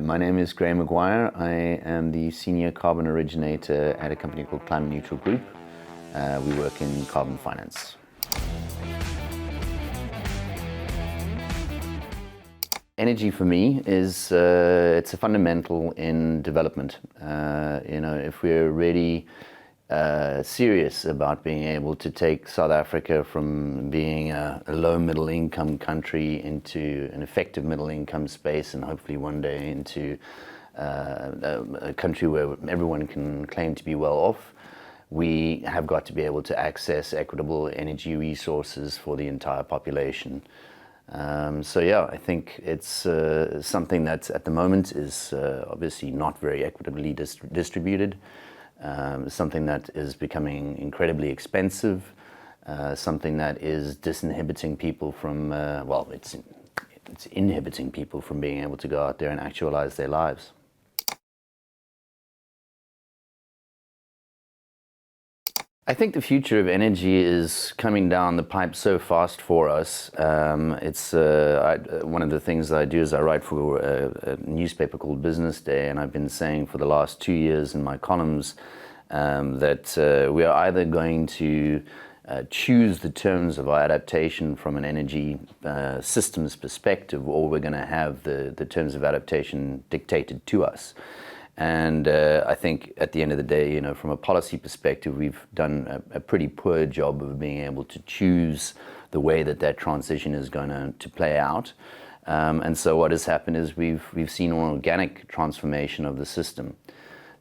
My name is Maguire. I am the Senior Carbon Originator at a company called Climate Neutral Group. We work in carbon finance. Energy for me is it's a fundamental in development. If we're really serious about being able to take South Africa from being a low middle income country into an effective middle income space, and hopefully one day into a country where everyone can claim to be well off, we have got to be able to access equitable energy resources for the entire population. I think it's something that at the moment is obviously not very equitably distributed. Something that is becoming incredibly expensive, something that is disinhibiting people from, it's inhibiting people from being able to go out there and actualize their lives. I think the future of energy is coming down the pipe so fast for us. One of the things that I do is I write for a newspaper called Business Day, and I've been saying for the last 2 years in my columns that we are either going to choose the terms of our adaptation from an energy systems perspective, or we're going to have the terms of adaptation dictated to us. And I think at the end of the day, from a policy perspective, we've done a pretty poor job of being able to choose the way that transition is going to play out. And so what has happened is we've seen an organic transformation of the system.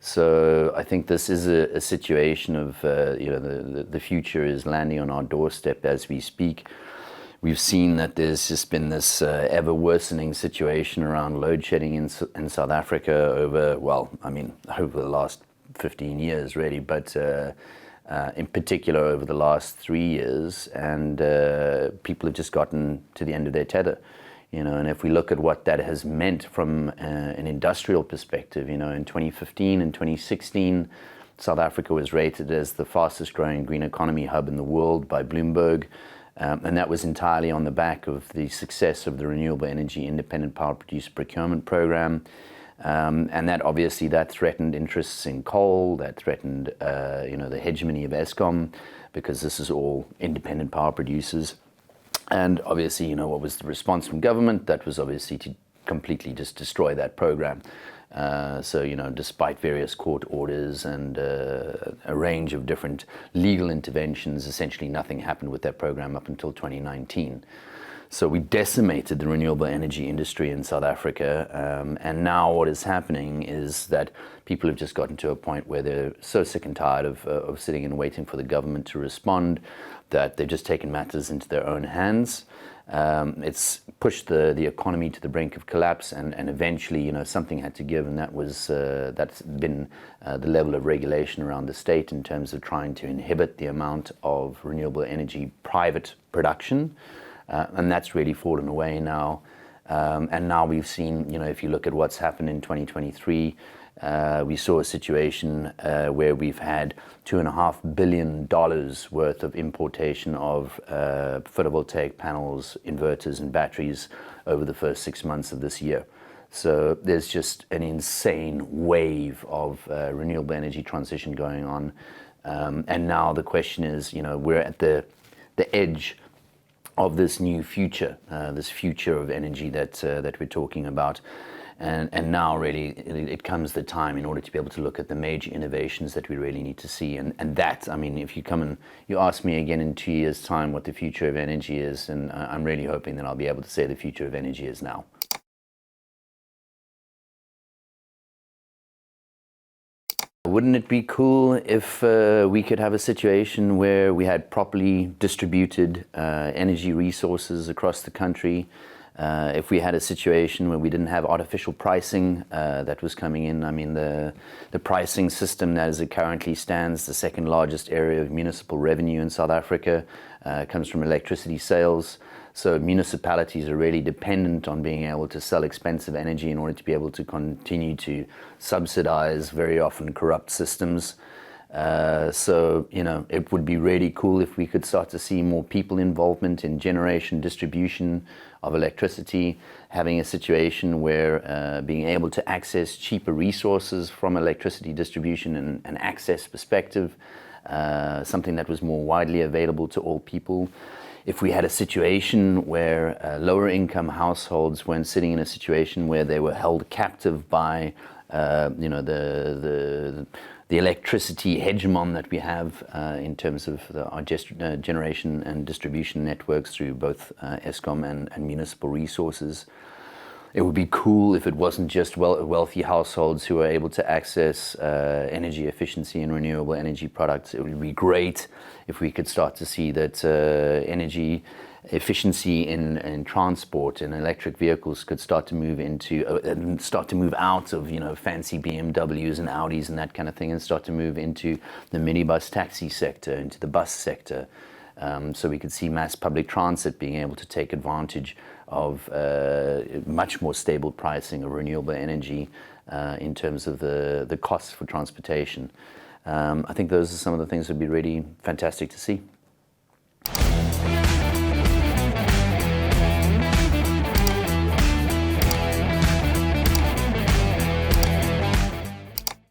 So I think this is a situation of, the future is landing on our doorstep as we speak. We've seen that there's just been this ever worsening situation around load shedding in South Africa over the last 15 years really, but in particular over the last 3 years, and people have just gotten to the end of their tether. And if we look at what that has meant from an industrial perspective, in 2015 and 2016, South Africa was rated as the fastest growing green economy hub in the world by Bloomberg. And that was entirely on the back of the success of the Renewable Energy Independent Power Producer Procurement Program. And that obviously threatened interests in coal, that threatened the hegemony of Eskom, because this is all independent power producers. And obviously, what was the response from government? That was obviously to completely just destroy that program. Despite various court orders and a range of different legal interventions, essentially nothing happened with that program up until 2019. So we decimated the renewable energy industry in South Africa. And now what is happening is that people have just gotten to a point where they're so sick and tired of sitting and waiting for the government to respond that they've just taken matters into their own hands. It's pushed the economy to the brink of collapse, and eventually, something had to give, and that's been the level of regulation around the state in terms of trying to inhibit the amount of renewable energy private production, and that's really fallen away now. And now we've seen, if you look at what's happened in 2023, we saw a situation where we've had $2.5 billion worth of importation of photovoltaic panels, inverters, and batteries over the first 6 months of this year. So there's just an insane wave of renewable energy transition going on. And now the question is, we're at the edge of this new future, this future of energy that we're talking about. And now really it comes the time in order to be able to look at the major innovations that we really need to see. And that, if you come and you ask me again in 2 years' time what the future of energy is, and I'm really hoping that I'll be able to say the future of energy is now. Wouldn't it be cool if we could have a situation where we had properly distributed energy resources across the country? If we had a situation where we didn't have artificial pricing that was coming in. The pricing system as it currently stands, the second largest area of municipal revenue in South Africa, comes from electricity sales. So municipalities are really dependent on being able to sell expensive energy in order to be able to continue to subsidize very often corrupt systems. So, it would be really cool if we could start to see more people involvement in generation, distribution of electricity, having a situation where being able to access cheaper resources from electricity distribution and access perspective, something that was more widely available to all people. If we had a situation where lower income households weren't sitting in a situation where they were held captive by the electricity hegemon that we have in terms of our generation and distribution networks through both Eskom and municipal resources. It would be cool if it wasn't just wealthy households who are able to access energy efficiency and renewable energy products. It would be great if we could start to see that energy efficiency in transport and electric vehicles could start to move out of fancy BMWs and Audis and that kind of thing, and start to move into the minibus taxi sector, into the bus sector. So we could see mass public transit being able to take advantage of much more stable pricing of renewable energy in terms of the costs for transportation. I think those are some of the things that would be really fantastic to see.